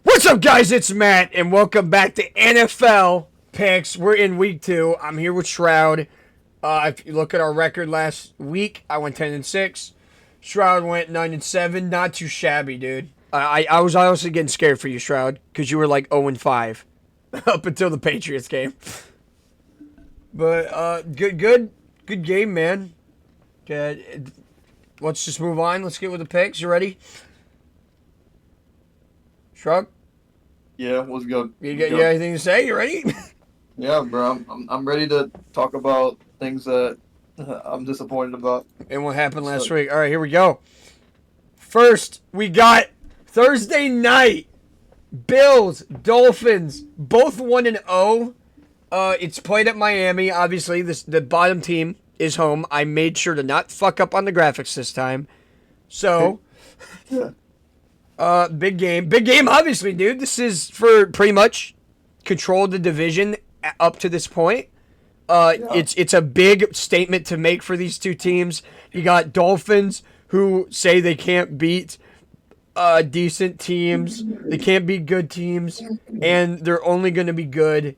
What's up, guys? It's Matt, and welcome back to NFL Picks. We're in week 2. I'm here with Shroud. If you look at our record last week, I went 10-6. Shroud went 9-7. Not too shabby, dude. I was honestly getting scared for you, Shroud, because you were like 0-5 up until the Patriots game. But good game, man. Good. Let's just move on. Let's get with the picks. You ready? Shrug? Yeah, what's good? You got anything to say? You ready? Yeah, bro. I'm ready to talk about things that I'm disappointed about. And what happened last week. All right, here we go. First, we got Thursday night. Bills, Dolphins, both 1-0. It's played at Miami. Obviously, the bottom team is home. I made sure to not fuck up on the graphics this time. So, Yeah. big game, obviously, dude. This is for pretty much control of the division up to this point. It's a big statement to make for these two teams. You got Dolphins who say they can't beat decent teams, they can't beat good teams, and they're only going to be good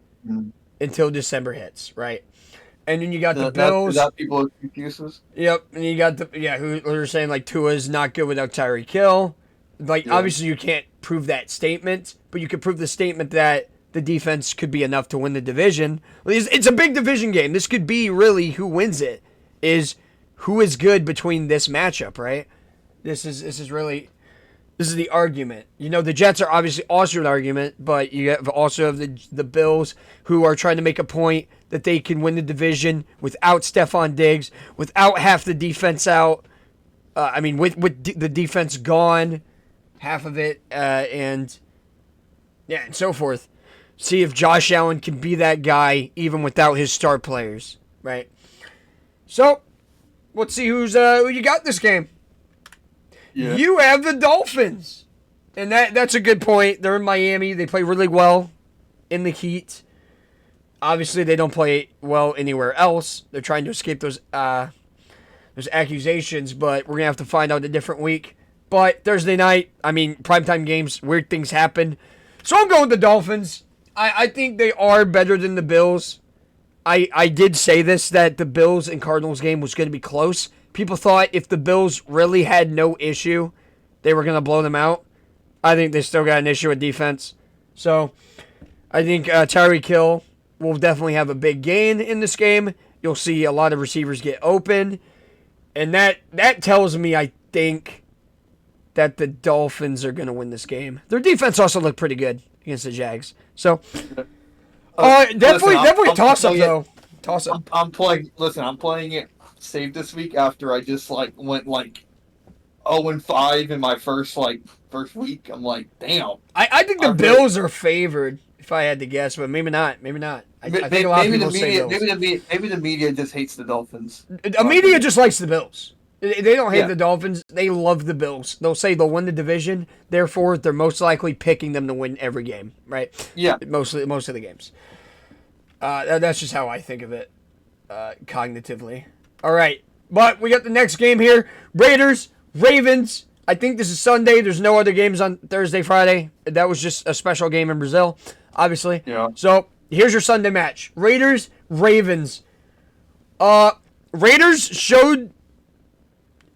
until December hits, right? And then you got the Bills. Is that people's excuses? Yep, and you got who are saying like Tua's not good without Tyreek Hill. Obviously you can't prove that statement, but you could prove the statement that the defense could be enough to win the division. It's a big division game. This could be really who wins it, is who is good between this matchup, right? This is the argument. You know, the Jets are obviously also an argument, but you also have the Bills who are trying to make a point that they can win the division without Stephon Diggs, without half the defense out. With the defense gone, half of it, and so forth. See if Josh Allen can be that guy even without his star players, right? So, let's see who you got this game. Yeah. You have the Dolphins, and that's a good point. They're in Miami. They play really well in the heat. Obviously, they don't play well anywhere else. They're trying to escape those accusations, but we're gonna have to find out a different week. But Thursday night, primetime games, weird things happen. So I'm going with the Dolphins. I think they are better than the Bills. I did say this, that the Bills and Cardinals game was going to be close. People thought if the Bills really had no issue, they were going to blow them out. I think they still got an issue with defense. So I think Tyreek Hill will definitely have a big gain in this game. You'll see a lot of receivers get open. And that tells me, I think, that the Dolphins are going to win this game. Their defense also looked pretty good against the Jags. So, definitely toss up though. Toss up. I'm playing it safe this week after I just went 0-5 in my first week. I'm like, damn. I think the Bills are favored, if I had to guess, but maybe not. I think a lot of people say Bills. Maybe the media just hates the Dolphins. The media just likes the Bills. They don't hate the Dolphins. They love the Bills. They'll say they'll win the division. Therefore, they're most likely picking them to win every game, right? Yeah. Most of the games. That's just how I think of it, cognitively. All right. But we got the next game here. Raiders, Ravens. I think this is Sunday. There's no other games on Thursday, Friday. That was just a special game in Brazil, obviously. Yeah. So, here's your Sunday match. Raiders, Ravens. Raiders showed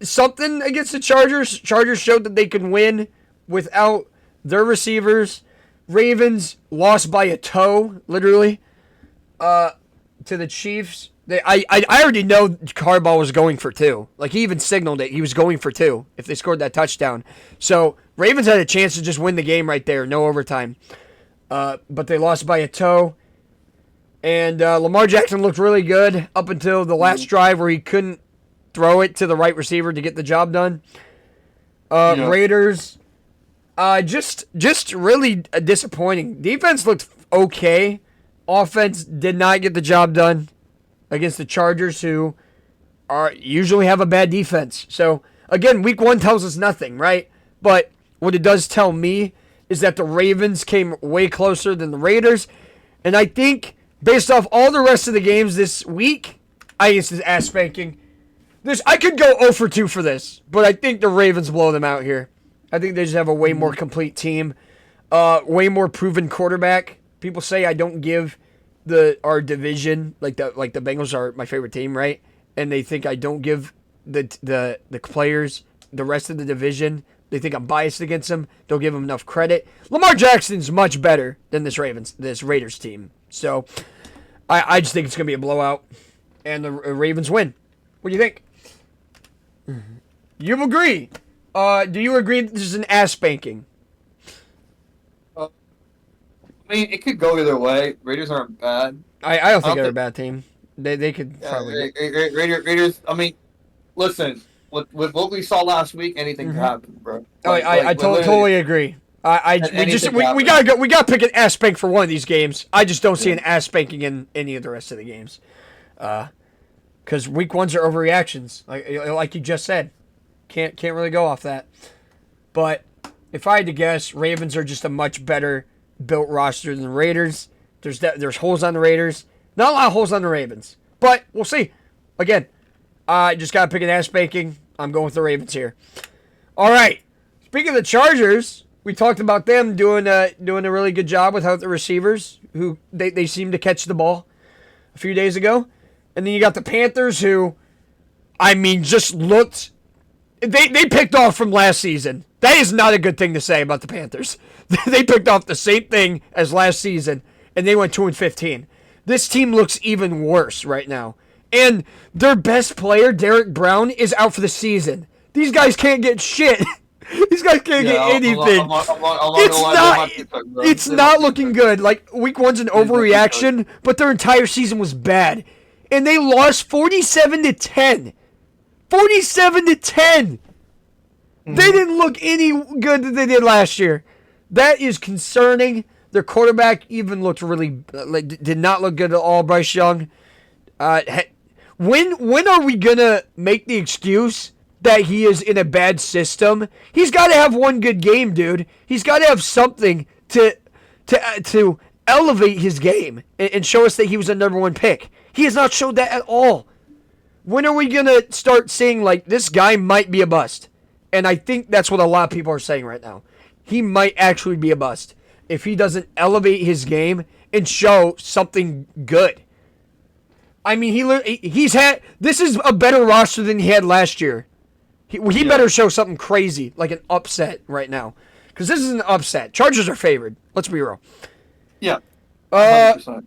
something against the Chargers. Chargers showed that they can win without their receivers. Ravens lost by a toe, literally, to the Chiefs. I already know Harbaugh was going for 2. He even signaled it. He was going for 2 if they scored that touchdown. So Ravens had a chance to just win the game right there, no overtime. But they lost by a toe. And Lamar Jackson looked really good up until the last drive where he couldn't throw it to the right receiver to get the job done. Raiders, just really disappointing. Defense looked okay. Offense did not get the job done against the Chargers, who usually have a bad defense. So, again, week 1 tells us nothing, right? But what it does tell me is that the Ravens came way closer than the Raiders. And I think, based off all the rest of the games this week, this is ass spanking. I could go 0 for 2 for this, but I think the Ravens blow them out here. I think they just have a way more complete team. way more proven quarterback. People say I don't give our division like the Bengals are my favorite team, right? And they think I don't give the players the rest of the division. They think I'm biased against them. Don't give them enough credit. Lamar Jackson's much better than this Raiders team. So I just think it's gonna be a blowout, and the Ravens win. What do you think? You agree? Do you agree that this is an ass spanking? I mean, it could go either way. Raiders aren't bad. I don't think they're a bad team. They could probably. Raiders. I mean, listen. With what we saw last week, anything could happen, bro. I totally agree. We gotta pick an ass spank for one of these games. I just don't see an ass spanking in any of the rest of the games, because week ones are overreactions, like you just said. Can't really go off that. But if I had to guess, Ravens are just a much better built roster than the Raiders. There's holes on the Raiders. Not a lot of holes on the Ravens. But we'll see. Again, I just got to pick an ass spanking. I'm going with the Ravens here. All right. Speaking of the Chargers, we talked about them doing a really good job without the receivers, who they seemed to catch the ball a few days ago. And then you got the Panthers, who, I mean, just looked... They picked off from last season. That is not a good thing to say about the Panthers. They picked off the same thing as last season, and they went 2-15. This team looks even worse right now. And their best player, Derek Brown, is out for the season. These guys can't get shit. These guys can't get anything. It's not looking good. Like, week one's an overreaction, but their entire season was bad. And they lost 47-10. 47-10. They didn't look any good that they did last year. That is concerning. Their quarterback even looked did not look good at all. Bryce Young. When are we gonna make the excuse that he is in a bad system? He's got to have one good game, dude. He's got to have something to elevate his game and show us that he was a number one pick. He has not showed that at all. When are we going to start saying, like, this guy might be a bust? And I think that's what a lot of people are saying right now. He might actually be a bust if he doesn't elevate his game and show something good. I mean, this is a better roster than he had last year. He better show something crazy, like an upset right now. Because this is an upset. Chargers are favored. Let's be real. Yeah. 100%.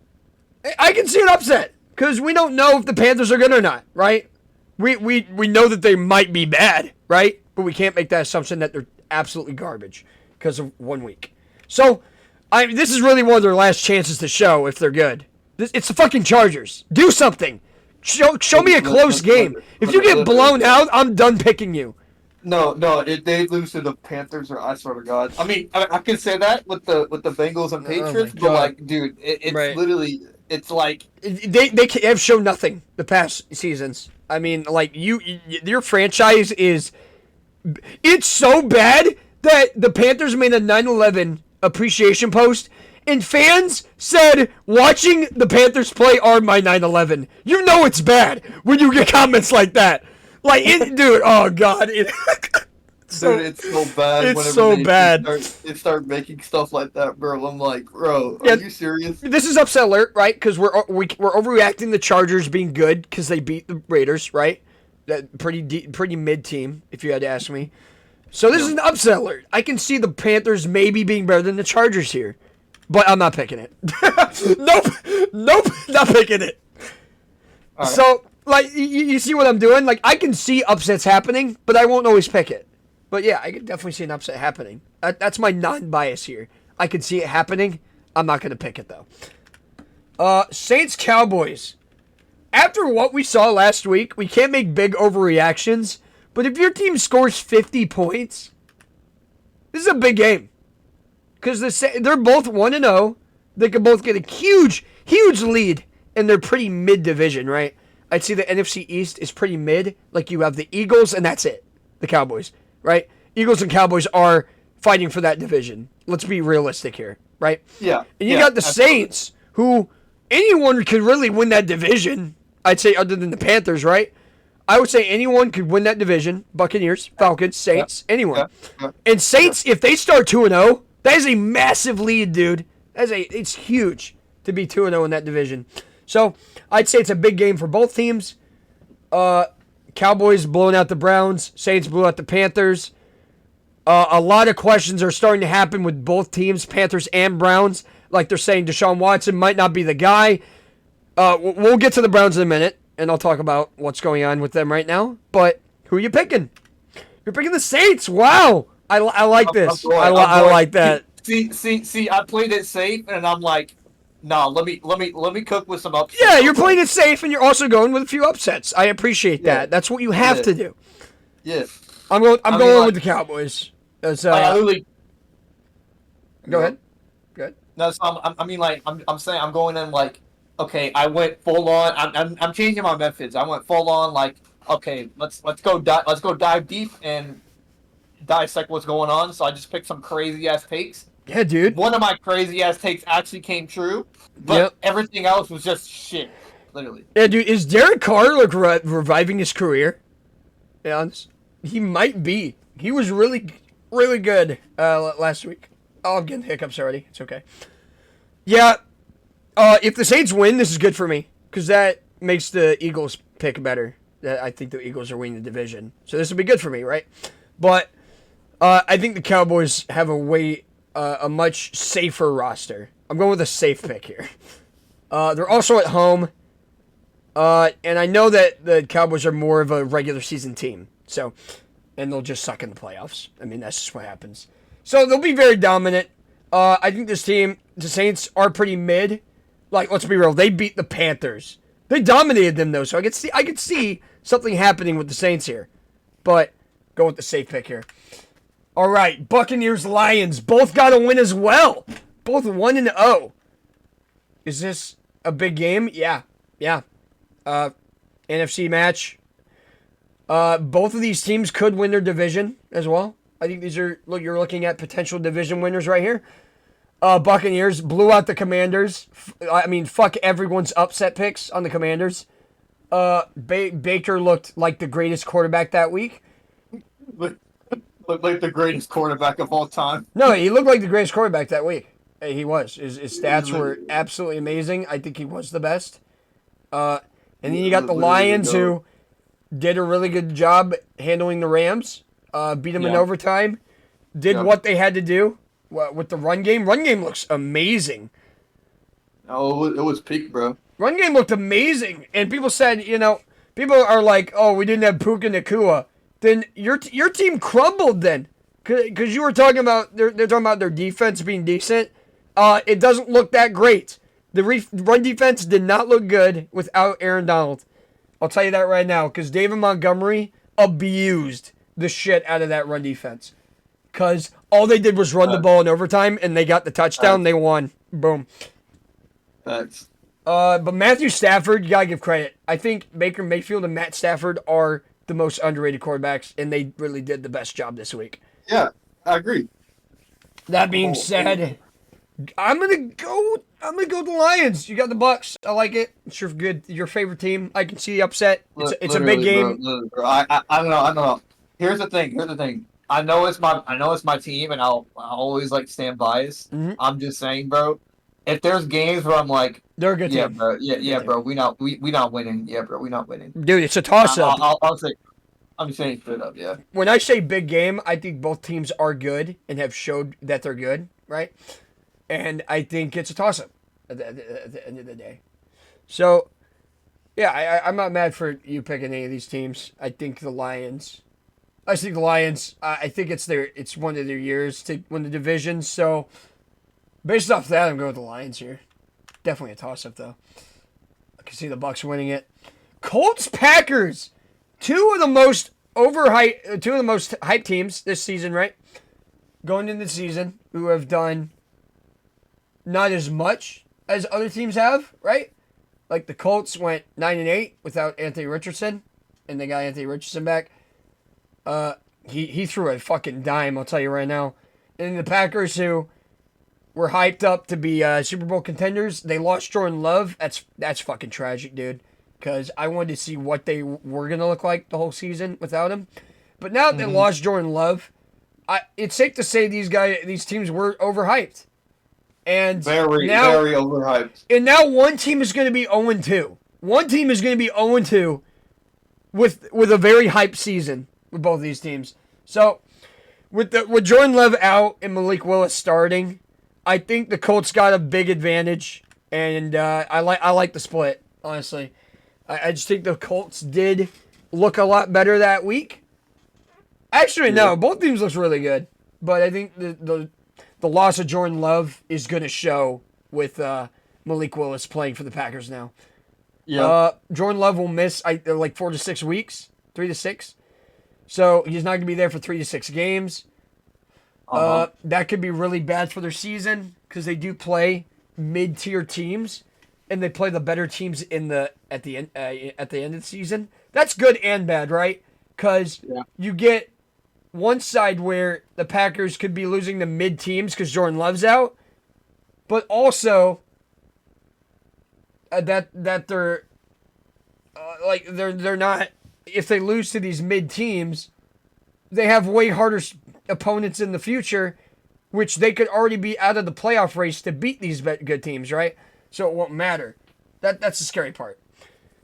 I can see an upset. Because we don't know if the Panthers are good or not, right? We know that they might be bad, right? But we can't make that assumption that they're absolutely garbage because of 1 week. So, this is really one of their last chances to show if they're good. It's the fucking Chargers. Do something. Show me a close game. If you get blown out, I'm done picking you. No, if they lose to the Panthers, or I swear to God. I mean, I can say that with the Bengals and Patriots, but like, dude, it's right. Literally, it's like they have shown nothing the past seasons. I mean, like your franchise it's so bad that the Panthers made a 9/11 appreciation post. And fans said, watching the Panthers play are my 9/11. You know it's bad when you get comments like that. Like, dude, oh, God. Dude, it's so bad. It's so bad. They start making stuff like that, bro. I'm like, bro, are you serious? This is upset alert, right? Because we're overreacting the Chargers being good because they beat the Raiders, right? That pretty mid team, if you had to ask me. So this is an upset alert. I can see the Panthers maybe being better than the Chargers here. But I'm not picking it. Nope, not picking it. Right. So, like, you see what I'm doing? Like, I can see upsets happening, but I won't always pick it. But yeah, I can definitely see an upset happening. That's my non-bias here. I can see it happening. I'm not going to pick it, though. Saints-Cowboys. After what we saw last week, we can't make big overreactions. But if your team scores 50 points, this is a big game. Because they're both 1-0. They could both get a huge lead. And they're pretty mid-division, right? I'd say the NFC East is pretty mid. Like, you have the Eagles, and that's it. The Cowboys, right? Eagles and Cowboys are fighting for that division. Let's be realistic here, right? Yeah. And you got the Saints, who anyone could really win that division. I'd say other than the Panthers, right? I would say anyone could win that division. Buccaneers, Falcons, Saints, anyone. Yeah. And Saints, if they start 2-0... That is a massive lead, dude. It's huge to be 2-0 in that division. So I'd say it's a big game for both teams. Cowboys blowing out the Browns. Saints blew out the Panthers. A lot of questions are starting to happen with both teams, Panthers and Browns. Like they're saying Deshaun Watson might not be the guy. We'll get to the Browns in a minute, and I'll talk about what's going on with them right now. But who are you picking? You're picking the Saints. Wow. I like this. I like that. See, I played it safe, and I'm like, no, let me cook with some upsets. Yeah, you're playing it safe, and you're also going with a few upsets. I appreciate that. That's what you have to do. Yeah. I'm going with the Cowboys. As, go ahead. Go ahead. No, so I'm saying I'm going in like, okay, I went full on. I'm changing my methods. I went full on like, okay, let's go dive deep and dissect what's going on. So I just picked some crazy ass takes. Yeah, dude. One of my crazy ass takes actually came true, but everything else was just shit, literally. Yeah, dude. Is Derek Carr like reviving his career? Yeah, he might be. He was really, really good last week. Oh, I'm getting hiccups already. It's okay. Yeah. If the Saints win, this is good for me because that makes the Eagles pick better. I think the Eagles are winning the division, so this will be good for me, right? But I think the Cowboys have a much safer roster. I'm going with a safe pick here. They're also at home, and I know that the Cowboys are more of a regular season team, and they'll just suck in the playoffs. I mean, that's just what happens. So they'll be very dominant. I think this team, the Saints, are pretty mid. Like, let's be real, they beat the Panthers. They dominated them though, so I could see something happening with the Saints here. But go with the safe pick here. All right, Buccaneers, Lions, both got a win as well. Both 1-0. Is this a big game? Yeah. NFC match. Both of these teams could win their division as well. I think you're looking at potential division winners right here. Buccaneers blew out the Commanders. Fuck everyone's upset picks on the Commanders. Baker looked like the greatest quarterback that week. Looked like the greatest quarterback of all time. No, he looked like the greatest quarterback that week. He was. His stats were absolutely amazing. I think he was the best. And then you got the Lions, who did a really good job handling the Rams. Beat them in overtime. Did what they had to do with the run game. Run game looks amazing. Oh, it was peak, bro. Run game looked amazing. And people said, people are like, oh, we didn't have Puka Nacua. Then your team crumbled then. Because you were talking about, they're talking about their defense being decent. It doesn't look that great. The run defense did not look good without Aaron Donald. I'll tell you that right now. Because David Montgomery abused the shit out of that run defense. Because all they did was run the ball in overtime, and they got the touchdown. They won. Boom. Thanks. But Matthew Stafford, you got to give credit. I think Baker Mayfield and Matt Stafford are the most underrated quarterbacks, and they really did the best job this week. Yeah, I agree. That being said, I'm gonna go the Lions. You got the Bucks. I like it. It's your favorite team. I can see the upset. It's a big game. Bro. I don't know. Here's the thing. I know it's my team, and I'll always like stand biased. Mm-hmm. I'm just saying, bro. If there's games where I'm like, they're a good team. Bro. Yeah, bro. We not winning. Yeah, bro. We not winning. Dude, it's a toss up. I'll say. I'm saying straight up, yeah. When I say big game, I think both teams are good and have showed that they're good, right? And I think it's a toss up at the end of the day. So, yeah, I'm not mad for you picking any of these teams. I think the Lions. I think it's one of their years to win the division. So, based off that, I'm going with the Lions here. Definitely a toss-up, though. I can see the Bucks winning it. Colts-Packers. Two of the most hyped teams this season, right? Going into the season, who have done not as much as other teams have, right? Like the Colts went 9-8 without Anthony Richardson, and they got Anthony Richardson back. He threw a fucking dime, I'll tell you right now. And the Packers, who were hyped up to be Super Bowl contenders, they lost Jordan Love. That's fucking tragic, dude. Because I wanted to see what they were going to look like the whole season without him. But now they lost Jordan Love, it's safe to say these teams were overhyped. And very overhyped. And now one team is going to be 0-2. One team is going to be 0-2 with a very hyped season with both these teams. So with Jordan Love out and Malik Willis starting, I think the Colts got a big advantage, and I like the split, honestly. I just think the Colts did look a lot better that week. Actually, no, both teams look really good, but I think the loss of Jordan Love is going to show with Malik Willis playing for the Packers now. Yeah. Jordan Love will miss like 4 to 6 weeks, 3 to 6. So he's not going to be there for 3 to 6 games. That could be really bad for their season because they do play mid-tier teams, and they play the better teams at the end of the season. That's good and bad, right? Because you get one side where the Packers could be losing to mid teams because Jordan Love's out, but also that they're they're not. If they lose to these mid teams, they have way harder opponents in the future, which they could already be out of the playoff race to beat these good teams, right? So it won't matter. That's the scary part.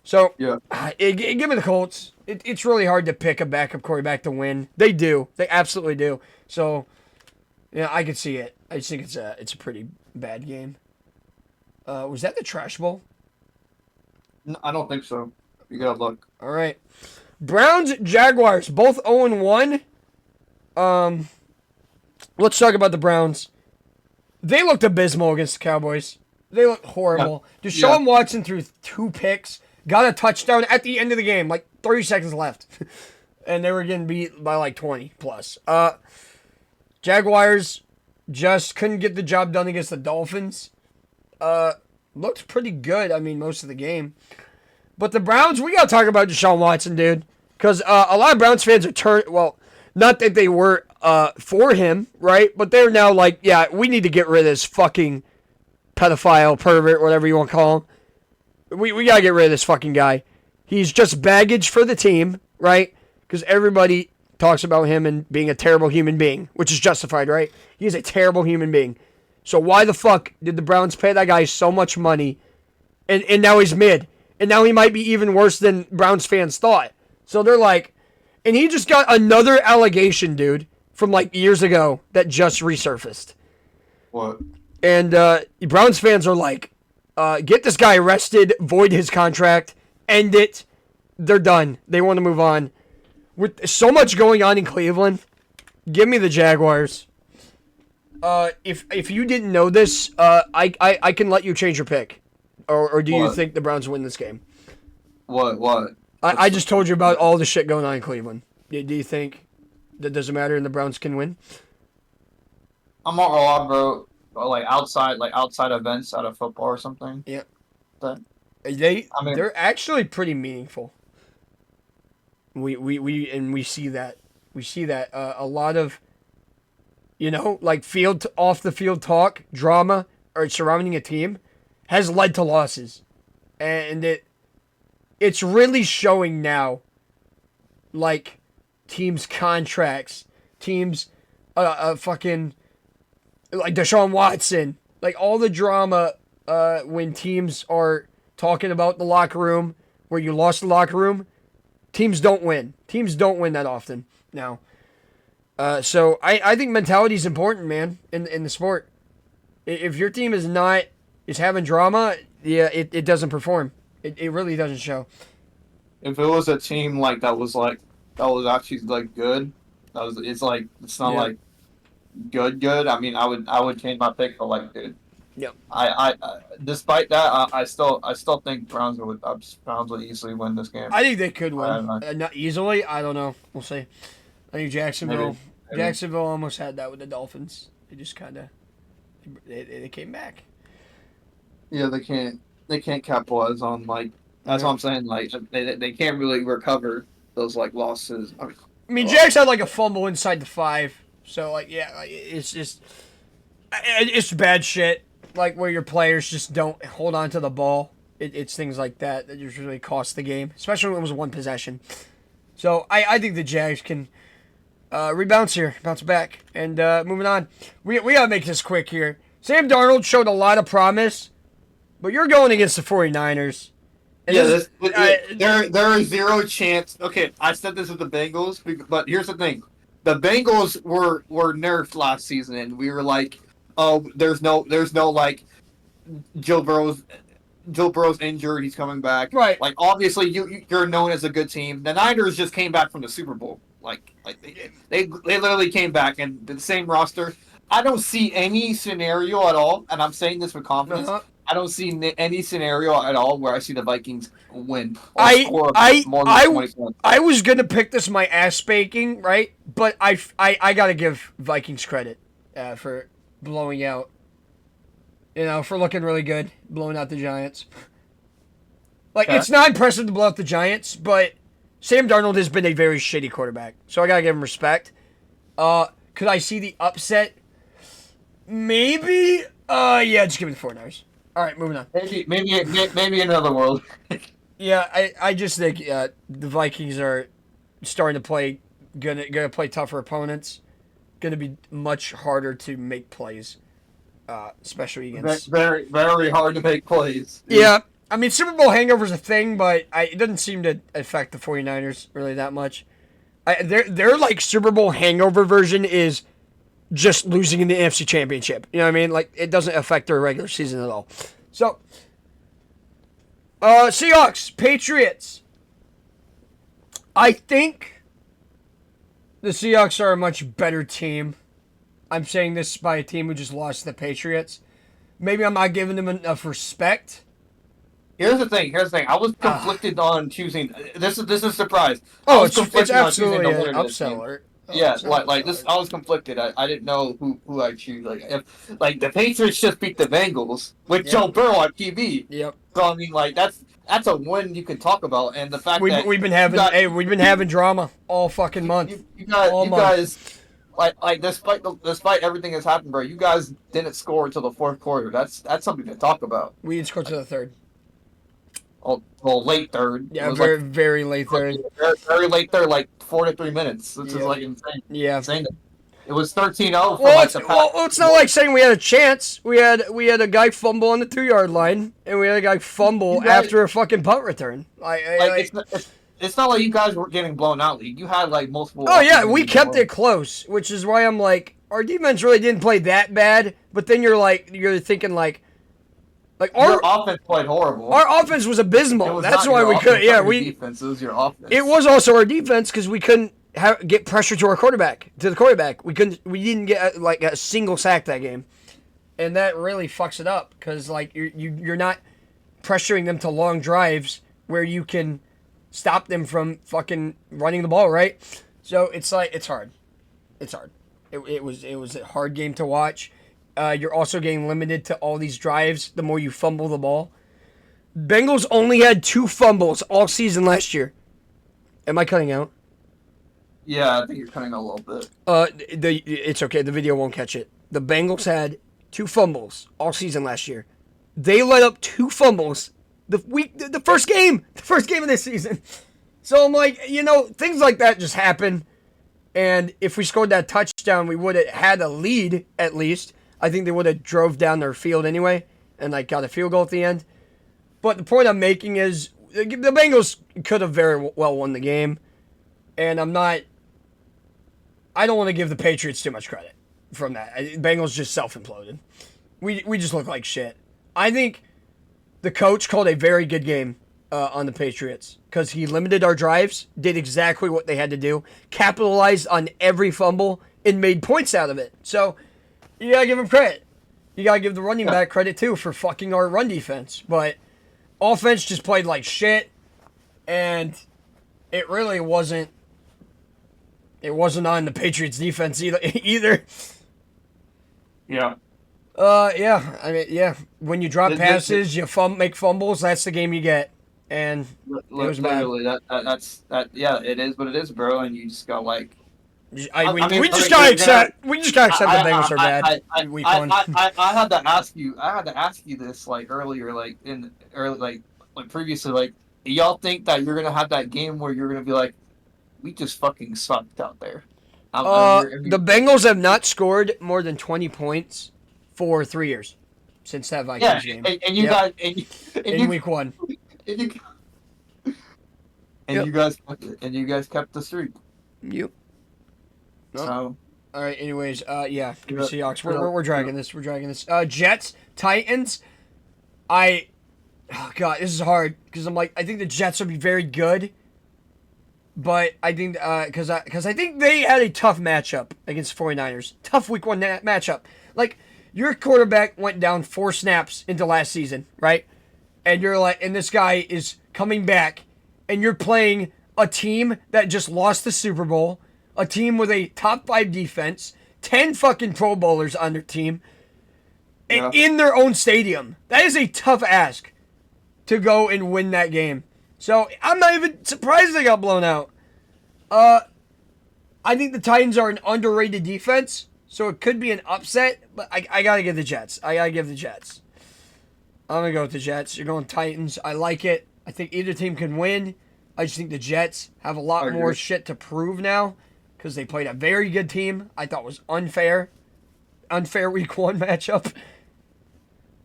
So give me the Colts. It's really hard to pick a backup quarterback to win. They do. They absolutely do. So yeah, I could see it. I just think it's a pretty bad game. Was that the Trash Bowl? No, I don't think so. You gotta look. All right. Browns, Jaguars, both 0-1. Let's talk about the Browns. They looked abysmal against the Cowboys. They looked horrible. Yeah. Deshaun Watson threw 2 picks, got a touchdown at the end of the game, like 30 seconds left. And they were getting beat by like 20 plus. Jaguars just couldn't get the job done against the Dolphins. Looked pretty good, I mean, most of the game. But the Browns, we got to talk about Deshaun Watson, dude. Because a lot of Browns fans are not that they were for him, right? But they're now like, yeah, we need to get rid of this fucking pedophile, pervert, whatever you want to call him. We got to get rid of this fucking guy. He's just baggage for the team, right? Because everybody talks about him and being a terrible human being, which is justified, right? He's a terrible human being. So why the fuck did the Browns pay that guy so much money and now he's mid? And now he might be even worse than Browns fans thought. So they're like, and he just got another allegation, dude, from like years ago that just resurfaced. What? And Browns fans are like, get this guy arrested, void his contract, end it. They're done. They want to move on. With so much going on in Cleveland, give me the Jaguars. If you didn't know this, I can let you change your pick. Or do you think the Browns win this game? What? I just told you about all the shit going on in Cleveland. Do you think that doesn't matter and the Browns can win? I'm not wrong, bro. Like outside events out of football or something. Yeah. They're actually pretty meaningful. We see that. We see that a lot of, like off the field talk, drama, or surrounding a team has led to losses. And it's really showing now, like, teams' contracts, teams, fucking, like Deshaun Watson, like all the drama when teams are talking about the locker room, where you lost the locker room, teams don't win. Teams don't win that often now. So I think mentality is important, man, in the sport. If your team is having drama, yeah, it doesn't perform. It really doesn't show. If it was a team that was actually like good, it's not like good. I mean, I would change my pick for like good. Yeah. I despite that, I still think Browns would easily win this game. I think they could win. Not easily. I don't know. We'll see. I think Jacksonville almost had that with the Dolphins. They just kind of they came back. Yeah, they can't capitalize on that's what I'm saying. Like they can't really recover those losses. I mean, Jags had a fumble inside the 5, so it's just it's bad shit. Like where your players just don't hold on to the ball. It's things like that just really cost the game, especially when it was one possession. So I think the Jags can Rebounds here, bounce back, and moving on. We gotta make this quick here. Sam Darnold showed a lot of promise, but you're going against the 49ers. And there is zero chance. Okay, I said this with the Bengals, but here's the thing: the Bengals were nerfed last season, and we were like, oh, there's no like Joe Burrow's injured, he's coming back. Right. Like obviously you're known as a good team. The Niners just came back from the Super Bowl. Like they literally came back and the same roster. I don't see any scenario at all, and I'm saying this with confidence. I don't see any scenario at all where I see the Vikings win or score more than 20 points. I was gonna pick this my ass spanking, right? But I gotta give Vikings credit for blowing out. You know, for looking really good, blowing out the Giants. Like it's not impressive to blow out the Giants, but Sam Darnold has been a very shitty quarterback, so I gotta give him respect. Could I see the upset? Maybe. Yeah, just give me the 49ers. All right, moving on. Maybe another world. Yeah, I just think the Vikings are starting to play gonna play tougher opponents. Gonna be much harder to make plays, especially against very very hard to make plays. Yeah, I mean Super Bowl hangover's a thing, but it doesn't seem to affect the 49ers really that much. Their like Super Bowl hangover version is just losing in the AFC Championship. You know what I mean? Like, it doesn't affect their regular season at all. So, Seahawks, Patriots. I think the Seahawks are a much better team. I'm saying this by a team who just lost to the Patriots. Maybe I'm not giving them enough respect. Here's the thing. I was conflicted on choosing. This is a surprise. Oh, it's absolutely an upset alert. Yeah, like this. I was conflicted. I didn't know who I choose. Like if the Patriots just beat the Bengals with Joe Burrow on TV. Yep. So I mean, like that's a win you can talk about, and the fact that we've been having drama all fucking month. You guys, like despite everything that's happened, bro, you guys didn't score until the fourth quarter. That's something to talk about. We didn't score to the third. Well, late third. Yeah, very late third. Very late third, like 4 to 3 minutes, which is like insane. Yeah. Insane. It was 13-0 for well, it's not like saying we had a chance. We had a guy fumble on the 2-yard line, and we had a guy fumble after a fucking punt return. It's not like you guys were getting blown out. You had like multiple. Oh yeah, we kept it close, which is why I'm like, our defense really didn't play that bad. But then you're thinking like our offense played horrible. Our offense was abysmal. That's why we couldn't. Yeah, defense. It was your offense. It was also our defense because we couldn't get pressure to the quarterback. We didn't get like a single sack that game, and that really fucks it up because like you're not pressuring them to long drives where you can stop them from fucking running the ball, right? So it's like it's hard. It was a hard game to watch. You're also getting limited to all these drives the more you fumble the ball. Bengals only had 2 fumbles all season last year. Am I cutting out? Yeah, I think you're cutting out a little bit. It's okay. The video won't catch it. The Bengals had 2 fumbles all season last year. They let up 2 fumbles the first game of this season. So I'm like, things like that just happen. And if we scored that touchdown, we would have had a lead at least. I think they would have drove down their field anyway and got a field goal at the end. But the point I'm making is the Bengals could have very well won the game. And I don't want to give the Patriots too much credit from that. Bengals just self-imploded. We just look like shit. I think the coach called a very good game on the Patriots because he limited our drives, did exactly what they had to do, capitalized on every fumble, and made points out of it. So you gotta give him credit. You gotta give the running back credit too for fucking our run defense. But offense just played like shit, and it really wasn't. It wasn't on the Patriots defense either. Yeah. Yeah. I mean, yeah. When you drop passes, you make fumbles. That's the game you get, and it was literally that's yeah. It is what it is, bro. And you just got like. We just gotta accept the Bengals are bad. I had to ask you this earlier, previously, y'all think that you're gonna have that game where you're gonna be like, we just fucking sucked out there. The Bengals have not scored more than 20 points for 3 years since that Vikings game. And you guys, in week 1. You guys kept the streak. Yep. So. All right. Anyways, give me Seahawks. We're dragging this. We're dragging this. Jets, Titans. Oh God, this is hard because I think the Jets will be very good, but I think because I think they had a tough matchup against 49ers. Tough week 1 matchup. Like your quarterback went down 4 snaps into last season, right? And you're like, and this guy is coming back, and you're playing a team that just lost the Super Bowl. A team with a top 5 defense, 10 fucking Pro Bowlers on their team, and in their own stadium. That is a tough ask to go and win that game. So I'm not even surprised they got blown out. I think the Titans are an underrated defense, so it could be an upset, but I gotta give the Jets. I gotta give the Jets. I'm gonna go with the Jets. You're going Titans. I like it. I think either team can win. I just think the Jets have a lot more shit to prove now, because they played a very good team. I thought was unfair week 1 matchup.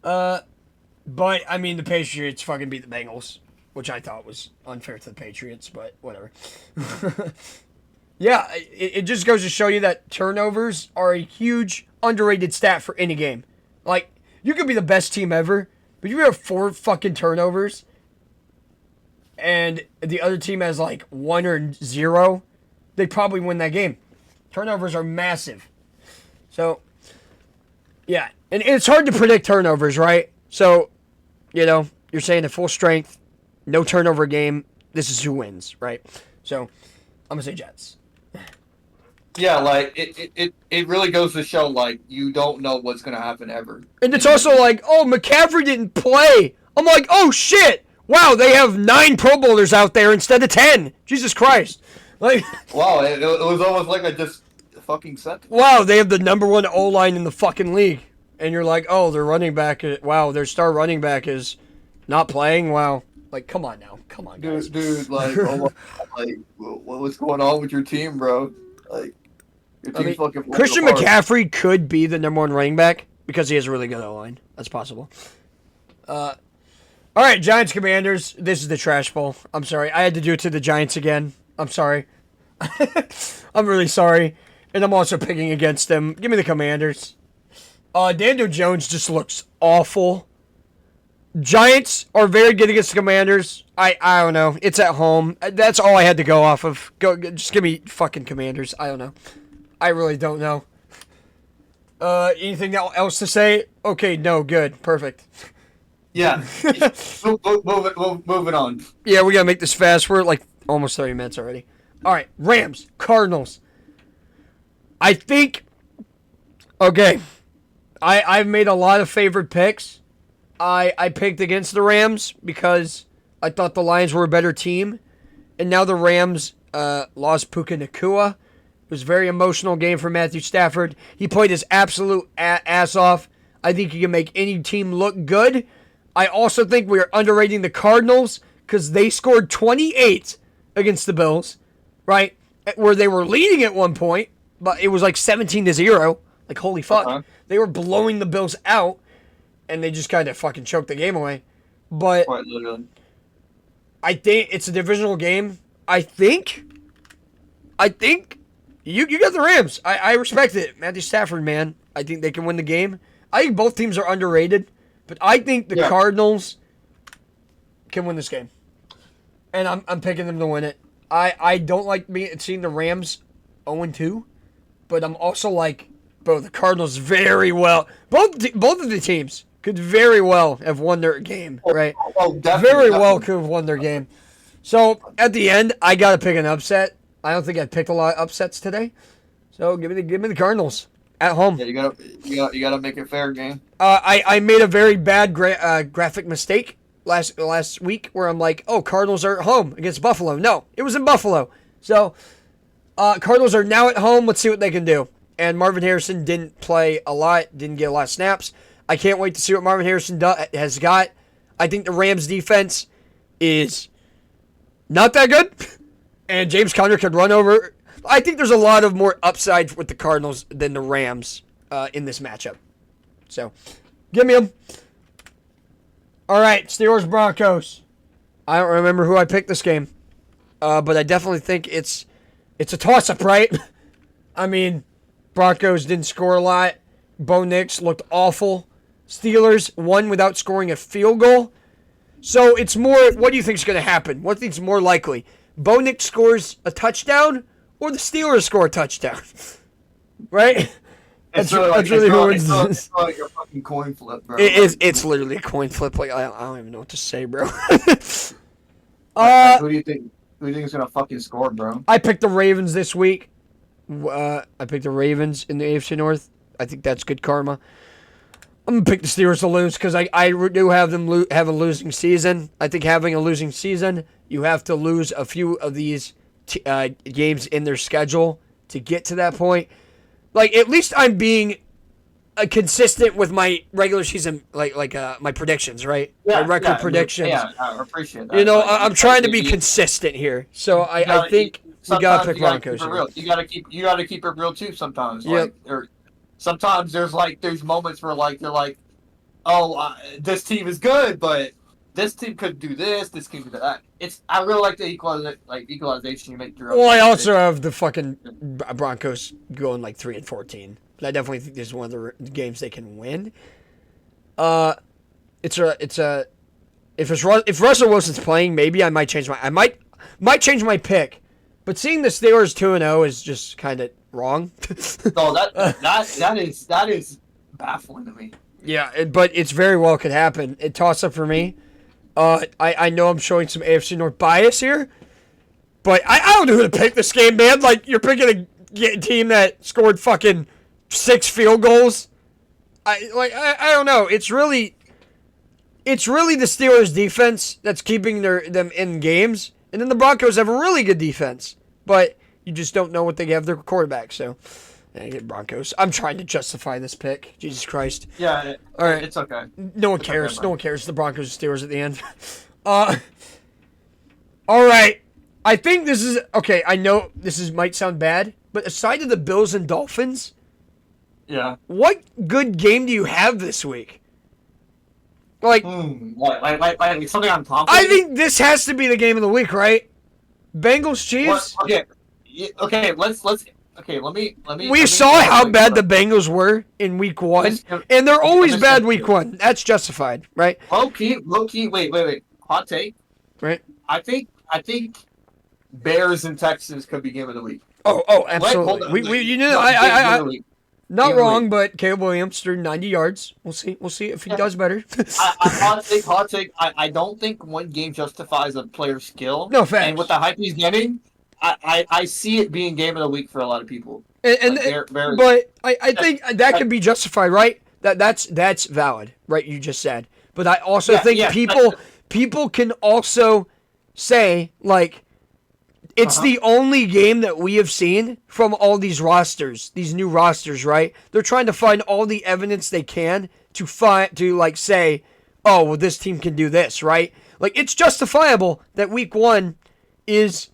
But I mean the Patriots fucking beat the Bengals, which I thought was unfair to the Patriots, but whatever. Yeah, it just goes to show you that turnovers are a huge underrated stat for any game. Like, you could be the best team ever, but if you have 4 fucking turnovers and the other team has like 1 or 0, they probably win that game. Turnovers are massive. So, yeah. And it's hard to predict turnovers, right? So, you're saying at full strength, no turnover game, this is who wins, right? So, I'm going to say Jets. Yeah, like, it really goes to show, like, you don't know what's going to happen ever. And it's also like, oh, McCaffrey didn't play. I'm like, oh, shit. Wow, they have 9 Pro Bowlers out there instead of 10. Jesus Christ. Like, wow, it was almost like I just fucking said. Wow, they have the number 1 O-line in the fucking league. And you're like, oh, their running back, their star running back is not playing? Wow. Like, come on now. Come on, guys. Dude, like, what's going on with your team, bro? Like, your team's fucking Christian McCaffrey could be the number 1 running back because he has a really good O-line. That's possible. All right, Giants Commanders. This is the trash bowl. I'm sorry. I had to do it to the Giants again. I'm sorry. I'm really sorry. And I'm also picking against them. Give me the Commanders. Daniel Jones just looks awful. Giants are very good against the Commanders. I don't know. It's at home. That's all I had to go off of. Just give me fucking Commanders. I don't know. I really don't know. Anything else to say? Okay, no, good. Perfect. Yeah. Moving on. Yeah, we gotta make this fast. We're like almost 30 minutes already. All right, Rams, Cardinals. I think. Okay, I've made a lot of favored picks. I picked against the Rams because I thought the Lions were a better team, and now the Rams lost Puka Nacua. It was a very emotional game for Matthew Stafford. He played his absolute ass off. I think he can make any team look good. I also think we are underrating the Cardinals because they scored 28 against the Bills, right? Where they were leading at one point, but it was like 17-0. Like, holy fuck. Uh-huh. They were blowing the Bills out, and they just kind of fucking choked the game away. But I think it's a divisional game. I think you got the Rams. I respect it. Matthew Stafford, man. I think they can win the game. I think both teams are underrated, but I think the Cardinals can win this game. And I'm picking them to win it. I don't like seeing the Rams 0-2, but I'm also like, bro, the Cardinals very well. Both of the teams could very well have won their game, right? Definitely. Well could have won their game. So at the end, I got to pick an upset. I don't think I picked a lot of upsets today. So give me the Cardinals at home. Yeah, you gotta make it fair, game. I made a very bad graphic mistake last week where I'm like, oh, Cardinals are at home against Buffalo. No, it was in Buffalo. So Cardinals are now at home. Let's see what they can do. And Marvin Harrison didn't play a lot, didn't get a lot of snaps. I can't wait to see what Marvin Harrison has got. I think the Rams defense is not that good. And James Conner could run over I think there's a lot of more upside with the Cardinals than the Rams in this matchup. So, give me them. All right, Steelers-Broncos. I don't remember who I picked this game, but I definitely think it's a toss-up, right? I mean, Broncos didn't score a lot. Bo Nix looked awful. Steelers won without scoring a field goal. So it's more, what do you think is going to happen? What do you think is more likely? Bo Nix scores a touchdown or the Steelers score a touchdown? Right? It's like a fucking coin flip, bro. It's literally a coin flip. Like, I don't even know what to say, bro. Who do you think is going to fucking score, bro? I picked the Ravens this week. I picked the Ravens in the AFC North. I think that's good karma. I'm going to pick the Steelers to lose because I do have them have a losing season. I think having a losing season, you have to lose a few of these games in their schedule to get to that point. Like, at least I'm being consistent with my regular season, like my predictions, right? Yeah, my record predictions. Yeah, I appreciate that. You know, I'm trying to be consistent here. So I think we got to pick Broncos here. You got to keep it real, too, sometimes. Yep. Like, sometimes there's moments where like you're like, oh, this team is good, but this team could do this team could do that. I really like the equalization you make through. Well, I also have the fucking Broncos going like 3-14. I definitely think this is one of the games they can win. If Russell Wilson's playing, maybe I might change might change my pick. But seeing the Steelers 2-0 is just kind of wrong. No, that is baffling to me. Yeah, but it's very well could happen. It toss up for me. I know I'm showing some AFC North bias here, but I don't know who to pick this game, man. Like, you're picking a team that scored fucking 6 field goals. I don't know. It's really the Steelers defense that's keeping them in games, and then the Broncos have a really good defense, but you just don't know what they have their quarterback. So I get Broncos. I'm trying to justify this pick. Jesus Christ. Yeah. All right. It's okay. No one cares. Okay, no one cares. The Broncos and Steelers at the end. All right. I think this is okay. I know might sound bad, but aside of the Bills and Dolphins, yeah. What good game do you have this week? Like something on top. I think this has to be the game of the week, right? Bengals Chiefs. Okay. Let's. Okay, let me. We saw how bad the Bengals were in week 1, and they're always bad week 1. That's justified, right? Low key. Wait. Hot take. Right. I think Bears and Texans could be game of the week. Oh, absolutely. I not wrong, but Caleb Williams threw 90 yards. We'll see if he does better. Hot take. I don't think one game justifies a player's skill. No, facts. And with the hype he's getting, I see it being game of the week for a lot of people. But I think that could be justified, right? That's valid, right? You just said. But I also think people can also say, like, it's the only game that we have seen from all these rosters, these new rosters, right? They're trying to find all the evidence they can to say, oh, well, this team can do this, right? Like, it's justifiable that week 1 is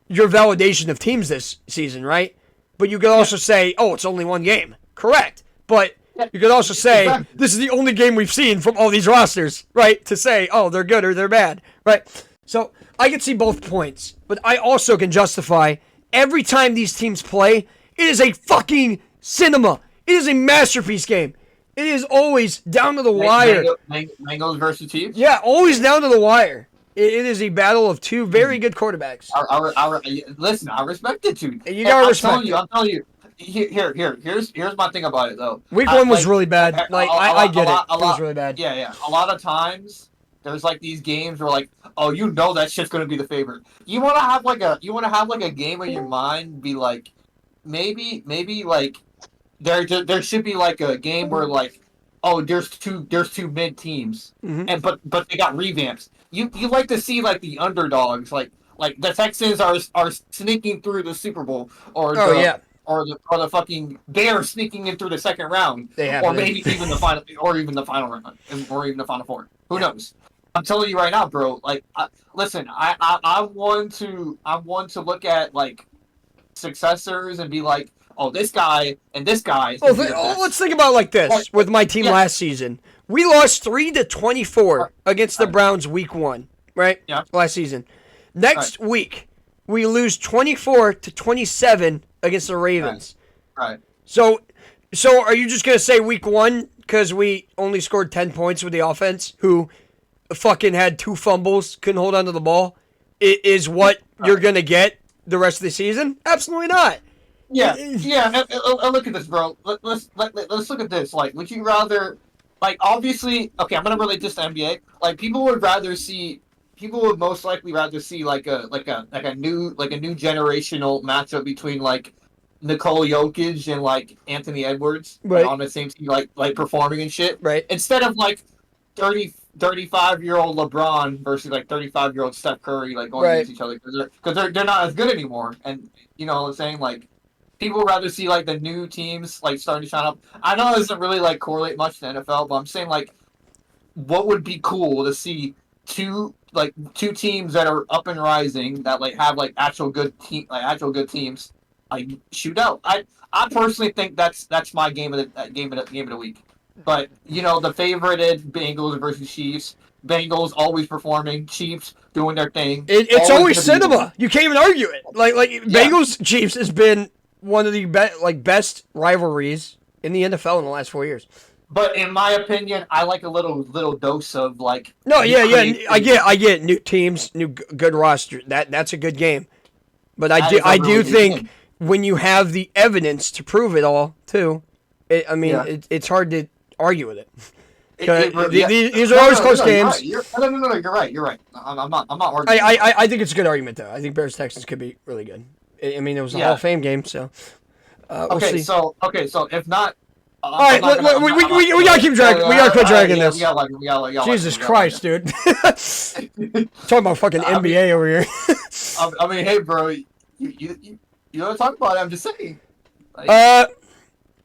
your validation of teams this season, right? But you could also say, oh, it's only one game. Correct. But you could also say, this is the only game we've seen from all these rosters, right? To say, oh, they're good or they're bad, right? So I can see both points, but I also can justify every time these teams play, it is a fucking cinema. It is a masterpiece game. It is always down to the wire. Bengals versus Chiefs? Yeah, always down to the wire. It is a battle of two very good quarterbacks. Listen, I respect it too. You gotta respect it. I'm telling you. Here's my thing about it though. Week 1 was really bad. I get it. It was really bad. Yeah. A lot of times there's like these games where like, oh, you know that shit's gonna be the favorite. You wanna have like a game in your mind, be like, maybe like there should be like a game where like, oh, there's two mid teams, and but they got revamps. You like to see like the underdogs, like the Texans are sneaking through the Super Bowl, or the fucking Bears sneaking in through the second round, maybe even the final, or even the final round, or even the final 4. Who knows? I'm telling you right now, bro. Like, listen, I want to look at like successors and be like, oh, this guy and this guy. Well, let's think about it like this. With my team last season, we lost 3-24 against the Browns week 1, right? Yeah. Last season. Next week, we lose 24-27 against the Ravens. Right. So are you just gonna say week 1 because we only scored 10 points with the offense, who fucking had 2 fumbles, couldn't hold onto the ball, is what you're gonna get the rest of the season? Absolutely not. Yeah. And look at this, bro. Let's look at this. Like, would you rather, like, obviously, okay, I'm gonna relate this to NBA. Like, people would most likely rather see like a new generational matchup between like Nikola Jokic and like Anthony Edwards, right, on the same team, like performing and shit, right? Instead of like 35-year-old LeBron versus like 35-year-old Steph Curry, like going against each other because they're not as good anymore. And you know what I'm saying? Like, people would rather see like the new teams like starting to shine up. I know it doesn't really like correlate much to the NFL, but I'm saying like, what would be cool to see two teams that are up and rising that like have like actual good teams like shoot out. I personally think that's my game of the week. But you know, the favorited Bengals versus Chiefs. Bengals always performing, Chiefs doing their thing. It's always cinema. You can't even argue it. Like Bengals Chiefs has been one of the best rivalries in the NFL in the last 4 years. But in my opinion, I like a little dose of like. No, yeah, I get new teams, new good roster. That's a good game. But I do think when you have the evidence to prove it all too, it's hard to argue with it. These are always close games. You're right. I'm not arguing. I think it's a good argument though. I think Bears Texans could be really good. I mean, it was a Hall of Fame game, so. We'll see. So if not. All right, we gotta keep dragging. We gotta quit dragging this. Jesus Christ, dude! Talking about fucking NBA over here. I mean, hey, bro, you don't talk about it. I'm just saying.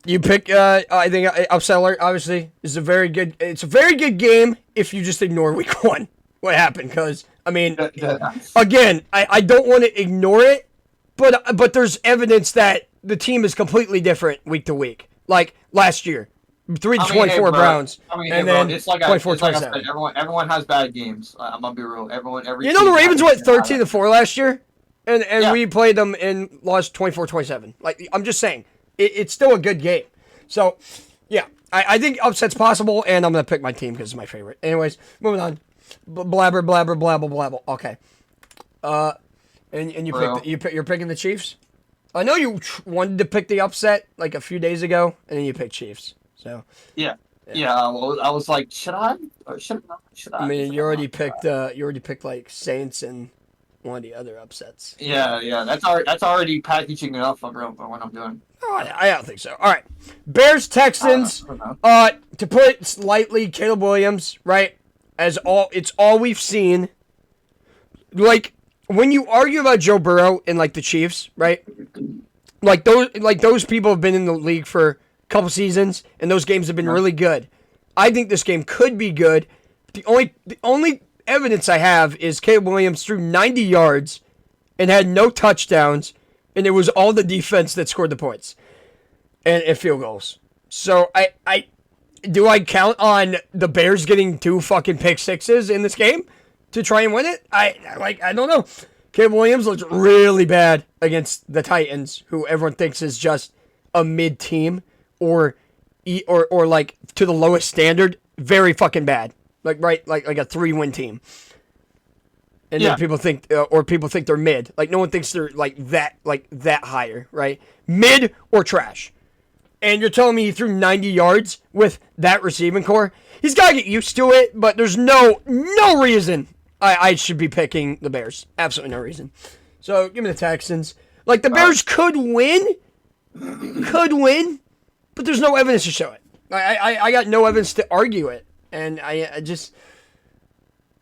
You pick. I think upset alert. Obviously, is a very good. It's a very good game if you just ignore week 1. What happened? Because I mean, again, I don't want to ignore it, but there's evidence that the team is completely different week to week. Like last year, 3-24 Browns, and then it's like 24-27. Everyone has bad games. I'm gonna be real. Every the Ravens went 13-4 last year, and we played them and lost 24-27. Like, I'm just saying, it's still a good game. So, yeah, I think upset's possible, and I'm gonna pick my team because it's my favorite. Anyways, moving on. Blabber, blabble, blabble. Okay. And you're picking the Chiefs. I know you wanted to pick the upset like a few days ago, and then you picked Chiefs. So yeah. Well, I was like, should I? Or should I? I mean, you already picked like Saints and one of the other upsets. Yeah. That's already packaging enough for what I'm doing. Oh, I don't think so. All right, Bears Texans. To put it slightly, Caleb Williams, right? It's all we've seen. Like, when you argue about Joe Burrow and like the Chiefs, right? Like those people have been in the league for a couple seasons, and those games have been really good. I think this game could be good. The only evidence I have is Caleb Williams threw 90 yards and had no touchdowns, and it was all the defense that scored the points and field goals. So I count on the Bears getting 2 fucking pick sixes in this game to try and win it? I don't know. Caleb Williams looked really bad against the Titans, who everyone thinks is just a mid team or like to the lowest standard, very fucking bad. Like a 3-win team. And then people think they're mid. Like, no one thinks they're like that higher, right? Mid or trash. And you're telling me he threw 90 yards with that receiving core? He's got to get used to it, but there's no reason I should be picking the Bears. Absolutely no reason. So, give me the Texans. Like, the Bears could win, but there's no evidence to show it. I got no evidence to argue it. And I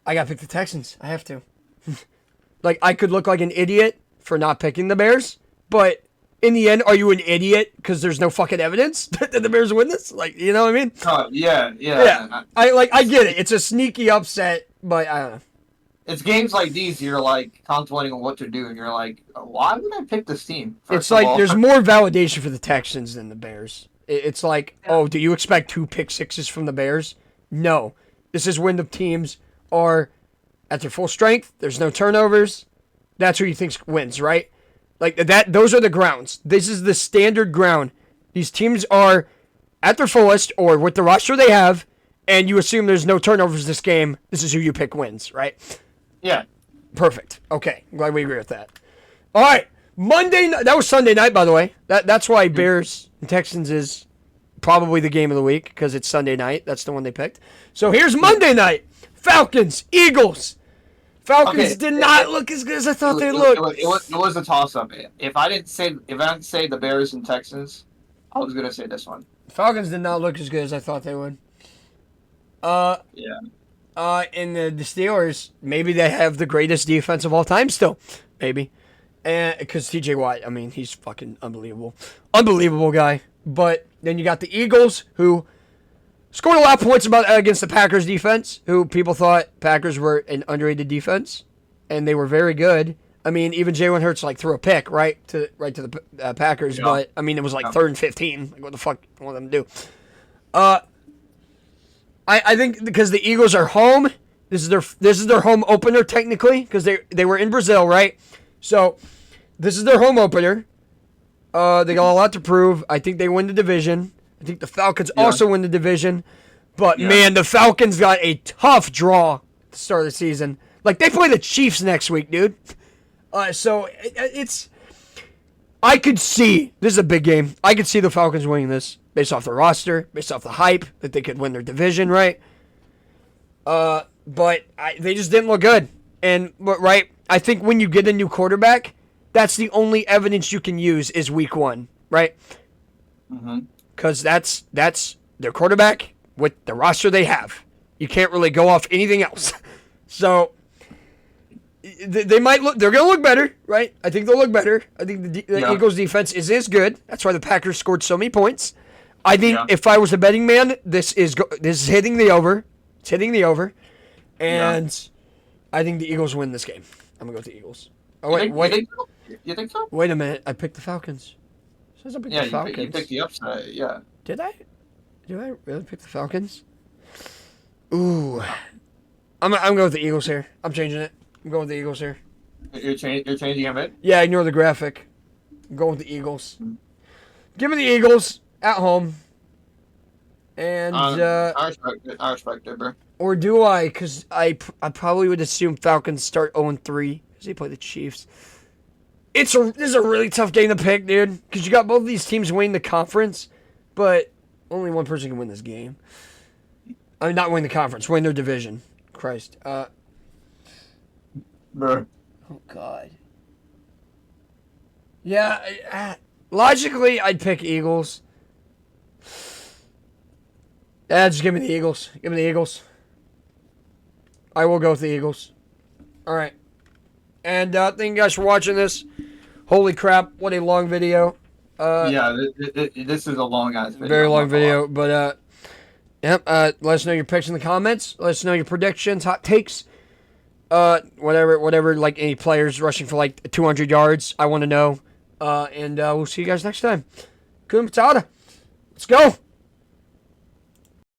got to pick the Texans. I have to. Like, I could look like an idiot for not picking the Bears, but in the end, are you an idiot because there's no fucking evidence that the Bears win this? Like, you know what I mean? Yeah. I get it. It's a sneaky upset, but I don't know. it's games like these you're like contemplating on what to do, and you're like, why would I pick this team? It's like there's more validation for the Texans than the Bears. It's like, oh, do you expect 2 pick sixes from the Bears? No. This is when the teams are at their full strength. There's no turnovers. That's who you think wins, right? Like that. Those are the grounds. This is the standard ground. These teams are at their fullest or with the roster they have, and you assume there's no turnovers this game. This is who you pick wins, right? Yeah. Perfect. Okay. I'm glad we agree with that. All right. Monday night. That was Sunday night, by the way. That's why Bears and Texans is probably the game of the week, because it's Sunday night. That's the one they picked. So here's Monday night. Falcons, Eagles. Falcons did not look as good as I thought they looked. It was a toss-up. If I didn't say the Bears and Texans, I was gonna say this one. Falcons did not look as good as I thought they would. Yeah. And the Steelers, maybe they have the greatest defense of all time still. Maybe. And because TJ Watt, I mean, he's fucking unbelievable. Unbelievable guy. But then you got the Eagles, who scored a lot of points against the Packers defense, who people thought Packers were an underrated defense, and they were very good. I mean, even Jalen Hurts threw a pick right to the Packers, but I mean it was like 3rd and 15. Like, what the fuck do you want them to do? I think because the Eagles are home, this is their home opener technically, because they were in Brazil, right? So this is their home opener. They got a lot to prove. I think they win the division. I think the Falcons also win the division. But, man, the Falcons got a tough draw at the start of the season. Like, they play the Chiefs next week, dude. So, it's... I could see... This is a big game. I could see the Falcons winning this based off the roster, based off the hype, that they could win their division, right? But they just didn't look good. Right, I think when you get a new quarterback, that's the only evidence you can use is week 1, right? Mm-hmm. Because that's their quarterback with the roster they have. You can't really go off anything else. So they might look. They're gonna look better, right? I think they'll look better. I think the Eagles' defense is good. That's why the Packers scored so many points. I think if I was a betting man, this is hitting the over. It's hitting the over, and I think the Eagles win this game. I'm gonna go with the Eagles. Oh wait, you think so? Wait a minute. I picked the Falcons. I picked the Falcons. You picked the upside, yeah. Did I? Did I really pick the Falcons? Ooh. I'm going with the Eagles here. I'm changing it. I'm going with the Eagles here. You're changing your bet? Yeah, ignore the graphic. I'm going with the Eagles. Give me the Eagles at home. And I respect it, bro. Or do I? Because I probably would assume Falcons start 0-3 because they play the Chiefs. This is a really tough game to pick, dude, because you got both of these teams winning the conference, but only one person can win this game. I mean, not win the conference, win their division. Christ. Bro. Oh, God. Yeah, logically, I'd pick Eagles. Just give me the Eagles. Give me the Eagles. I will go with the Eagles. All right. And thank you guys for watching this. Holy crap, what a long video. This is a long-ass video. Very long video, but let us know your picks in the comments. Let us know your predictions, hot takes, whatever, like any players rushing for like 200 yards. I want to know. And we'll see you guys next time. HakunaMattata. Let's go.